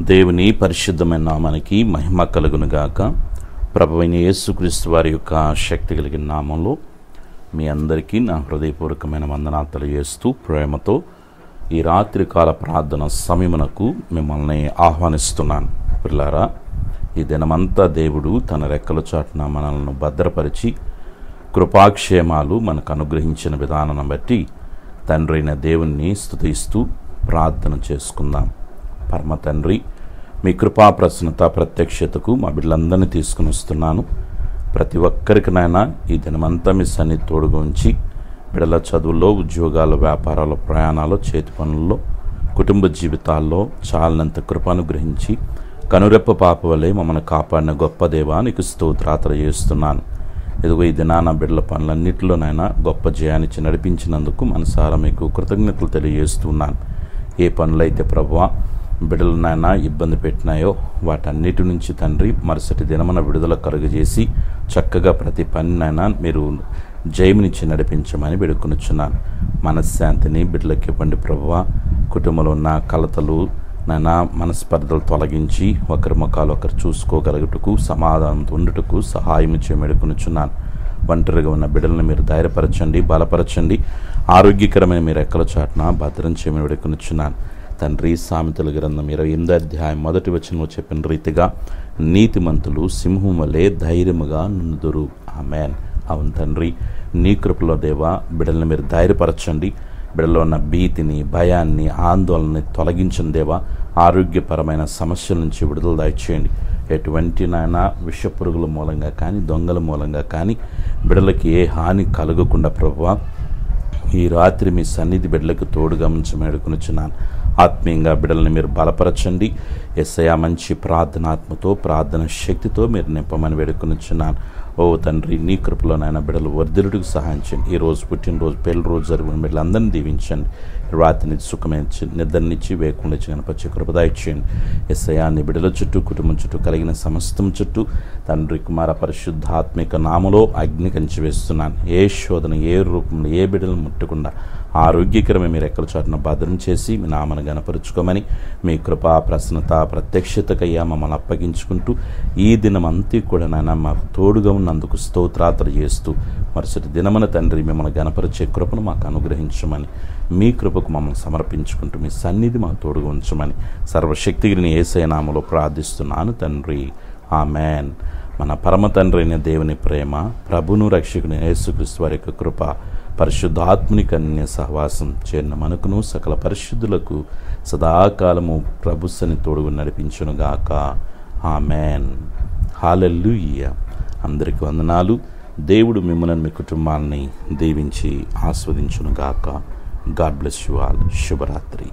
దేవుని పరిశుద్ధమైన నామానికి మహిమ కలుగునుగాక. ప్రభువైన యేసుక్రీస్తు వారి యొక్క శక్తి కలిగిన నామంలో మీ అందరికీ నా హృదయపూర్వకమైన వందనాలు తెలియజేస్తూ ప్రేమతో ఈ రాత్రికాల ప్రార్థన సమయమునకు మిమ్మల్ని ఆహ్వానిస్తున్నాను. పిల్లారా, ఈ దినమంతా దేవుడు తన రెక్కల చాటున మనల్ని భద్రపరిచి కృపాక్షేమాలు మనకు అనుగ్రహించిన విధానాన్ని బట్టి తండ్రి అయిన దేవుణ్ణి స్తుతిస్తూ ప్రార్థన చేసుకుందాం. పరమ తండ్రి, మీ కృపా ప్రసన్నత ప్రత్యక్షతకు మా బిడ్డలందరినీ తీసుకుని వస్తున్నాను. ప్రతి ఒక్కరికినైనా ఈ దినమంతా మీ సన్నిధి తోడుగా ఉంచి బిడ్డల చదువుల్లో, ఉద్యోగాలు, వ్యాపారాలు, ప్రయాణాలు, చేతి పనుల్లో, కుటుంబ జీవితాల్లో చాలినంత కృపను గ్రహించి కనురెప్ప పాప వలె మమ్మల్ని కాపాడిన గొప్ప దేవా నీకు స్తోత్రాలు చేస్తున్నాను. ఇదిగో ఈ దినాన బిడ్డల పనులన్నింటిలోనైనా గొప్ప జయాన్నిచ్చి నడిపించినందుకు మనసారా మీకు కృతజ్ఞతలు తెలియజేస్తున్నాను. ఏ పనులైతే ప్రభువా బిడ్డలనైనా ఇబ్బంది పెట్టినాయో వాటన్నిటి నుంచి తండ్రి మరుసటి దినమున విడుదల కలుగజేసి చక్కగా ప్రతి పనినైనా మీరు జయమునిచ్చి నడిపించమని వేడుకొనుచున్నాను. మనశ్శాంతిని బిడ్డలకి ఇవ్వండి ప్రభువా. కుటుంబంలో ఉన్న కలతలు నైనా మనస్పర్ధలు తొలగించి ఒకరి ముఖాలు ఒకరు చూసుకోగలుగుటకు, సమాధానంతో ఉండుటకు సహాయం చేయమని వేడుకొనుచున్నాను. ఒంటరిగా ఉన్న బిడ్డలను మీరు ధైర్యపరచండి, బలపరచండి. ఆరోగ్యకరమైన మీరు రెక్కల చాటున భద్రం చేయమని వేడుకొనుచున్నాను. తండ్రి, సామెతల గ్రంథం 28వ అధ్యాయం 1వ వచనంలో చెప్పిన రీతిగా నీతిమంతులు సింహం వలె ధైర్యముగా నుందురు. ఆమేన్. అవును తండ్రి, నీ కృపలో దేవా బిడ్డలను మీరు ధైర్యపరచండి. బిడ్డలో ఉన్న భీతిని, భయాన్ని, ఆందోళనని తొలగించిన దేవా ఆరోగ్యపరమైన సమస్యల నుంచి విడుదల దయచేయండి. ఎటువంటి నాయన విషపురుగుల మూలంగా కానీ, దొంగల మూలంగా కానీ బిడ్డలకి ఏ హాని కలగకుండా ప్రభువా ఈ రాత్రి మీ సన్నిధి బిడ్డలకు తోడుగా ఉంచమని వేడుకొనుచున్నాను. ఆత్మీయంగా బిడ్డలను మీరు బలపరచండి. యేసయ్యా మంచి ప్రార్థనాత్మతో, ప్రార్థన శక్తితో మీరు నింపమని వేడుకొనుచున్నాను. ఓ తండ్రి, నీ కృపలోనైనా బిడ్డలు వర్ధిల్లుటకు సహాయం చేయండి. ఈ రోజు పుట్టినరోజు, పెళ్లి రోజు జరిగిన బిడ్డలందరినీ దీవించండి. రాత్రిని సుఖమైన నిద్రనిచ్చి వేకుండా కనపరిచే కృప దయచేయండి. యేసయ్యా నీ బిడ్డల చుట్టూ, కుటుంబం చుట్టూ, కలిగిన సమస్తం చుట్టూ తండ్రి, కుమార పరిశుద్ధాత్మిక నామలో అగ్ని కంచి వేస్తున్నాను. ఏ శోధన, ఏ రూపంలో ఏ బిడ్డలను ముట్టకుండా ఆరోగ్యకరమే మీరు ఎక్కల చాటున భద్రం చేసి మీ నామను గణపరుచుకోమని మీ కృపా ప్రసన్నత ప్రత్యక్షతకయ్యా మమ్మల్ని అప్పగించుకుంటూ ఈ దినమంతా కూడా నాయన మాకు తోడుగా ఉన్నందుకు స్తోత్రాలు చేస్తూ మరుసటి దినమున తండ్రి మిమ్మల్ని గణపరిచే కృపను మాకు అనుగ్రహించమని మీ కృపకు మమ్మల్ని సమర్పించుకుంటూ మీ సన్నిధి మాకు తోడుగా ఉంచమని సర్వశక్తిని యేసయ్య నామములో ప్రార్థిస్తున్నాను తండ్రి. ఆమేన్. మన పరమ తండ్రి అయిన దేవుని ప్రేమ, ప్రభును రక్షకుని యేసుక్రీస్తు వారి యొక్క కృప, పరిశుద్ధాత్ముని కన్య సహవాసం చేరిన మనకును సకల పరిశుద్ధులకు సదాకాలము ప్రభుని తోడుగా నడిపించునుగాక. ఆమేన్. హల్లెలూయా. అందరికీ వందనాలు. దేవుడు మిమ్మల్ని, మీ కుటుంబాన్ని దీవించి ఆస్వాదించునుగాక. God bless you all. శుభరాత్రి.